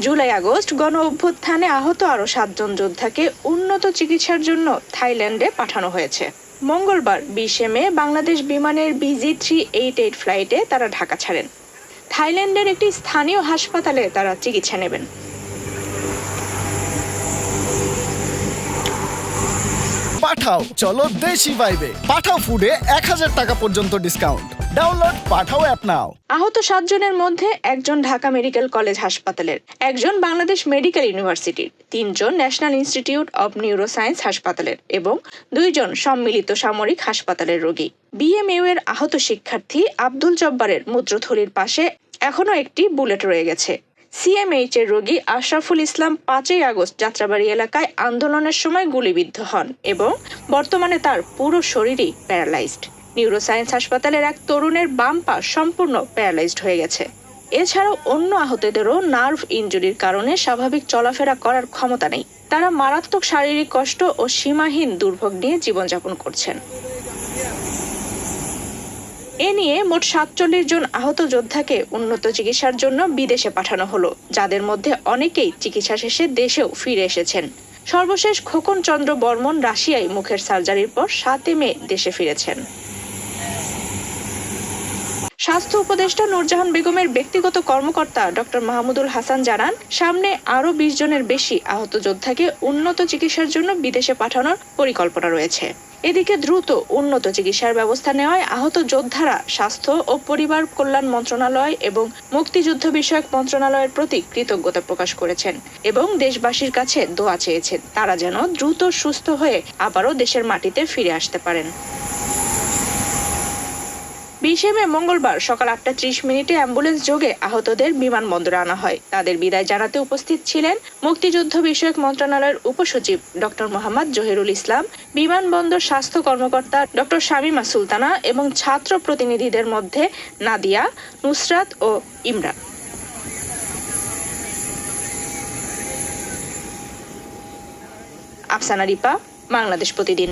July August গণ অভ্যুত্থানে আহত আরও 7 জন যোদ্ধাকে উন্নত চিকিৎসার জন্য থাইল্যান্ডে পাঠানো হয়েছে। মঙ্গলবার 20 মে বাংলাদেশ বিমানের BG388 ফ্লাইটে তারা ঢাকা ছাড়েন। থাইল্যান্ডের একটি স্থানীয় হাসপাতালে তারা চিকিৎসা নেবেন। পাঠাও চলো দেশি ভাইবে। পাঠাও ফুডে 1000 টাকা পর্যন্ত ডিসকাউন্ট। ডাউনলোড পাঠাও অ্যাপ নাও। আহত 7 জনের মধ্যে একজন ঢাকা মেডিকেল কলেজ হাসপাতালের, একজন বাংলাদেশ মেডিকেল ইউনিভার্সিটির, 3 জন ন্যাশনাল ইনস্টিটিউট অব নিউরোসায়েন্স হাসপাতালের এবং 2 জন সম্মিলিত সামরিক হাসপাতালের রোগী। BMU এর আহত শিক্ষার্থী আব্দুল জব্বারের মূত্রথলির পাশে এখনো একটি বুলেট রয়ে গেছে। CMH এর রোগী আশরাফুল ইসলাম 5 আগস্ট যাত্রাবাড়ি এলাকায় আন্দোলনের সময় গুলিবিদ্ধ হন এবং বর্তমানে তার পুরো শরীরই প্যারালাইজড। নিউরোসায়েন্স হাসপাতালের এক তরুণের বাম পা সম্পূর্ণ প্যারালাইজড হয়ে গেছে। এছাড়াও অন্য আহতদেরও নার্ভ ইনজুরির কারণে স্বাভাবিক চলাফেরা করার ক্ষমতা নেই। তারা মারাত্মক শারীরিক কষ্ট ও সীমাহীন দুর্ভোগ নিয়ে জীবনযাপন করছেন। এ নিয়ে মোট 47 জন আহত যোদ্ধাকে উন্নত চিকিৎসার জন্য বিদেশে পাঠানো হলো, যাদের মধ্যে অনেকেই চিকিৎসা শেষে দেশেও ফিরে এসেছেন। সর্বশেষ খোকন চন্দ্র বর্মন রাশিয়ায় মুখের সার্জারির পর 7 মে দেশে ফিরেছেন। স্বাস্থ্য উপদেষ্টা নূরজাহান বেগমের ব্যক্তিগত কর্মকর্তা ডক্টর মাহমুদুল হাসান জানান, সামনে আরও 20 জনের বেশি আহত যোদ্ধাকে উন্নত চিকিৎসার জন্য বিদেশে পাঠানোর পরিকল্পনা রয়েছে। এদিকে দ্রুত উন্নত চিকিৎসার ব্যবস্থা নেওয়ায় আহত যোদ্ধারা স্বাস্থ্য ও পরিবার কল্যাণ মন্ত্রণালয় এবং মুক্তিযুদ্ধ বিষয়ক মন্ত্রণালয়ের প্রতি কৃতজ্ঞতা প্রকাশ করেছেন এবং দেশবাসীর কাছে দোয়া চেয়েছেন তারা যেন দ্রুত সুস্থ হয়ে আবারও দেশের মাটিতে ফিরে আসতে পারেন। 20 মে মঙ্গলবার সকাল 8:30 অ্যাম্বুলেন্স যোগে আহতদের বিমানবন্দরে আনা হয়। তাদের বিদায় জানাতে উপস্থিত ছিলেন মুক্তিযুদ্ধ বিষয়ক মন্ত্রণালয়ের উপসচিব ডক্টর মোহাম্মদ জহিরুল ইসলাম, বিমানবন্দর স্বাস্থ্য কর্মকর্তা ডক্টর শামিমা সুলতানা এবং ছাত্র প্রতিনিধিদের মধ্যে নাদিয়া, নুসরাত ও ইমরান। আফসানা রিপা, বাংলাদেশ প্রতিদিন।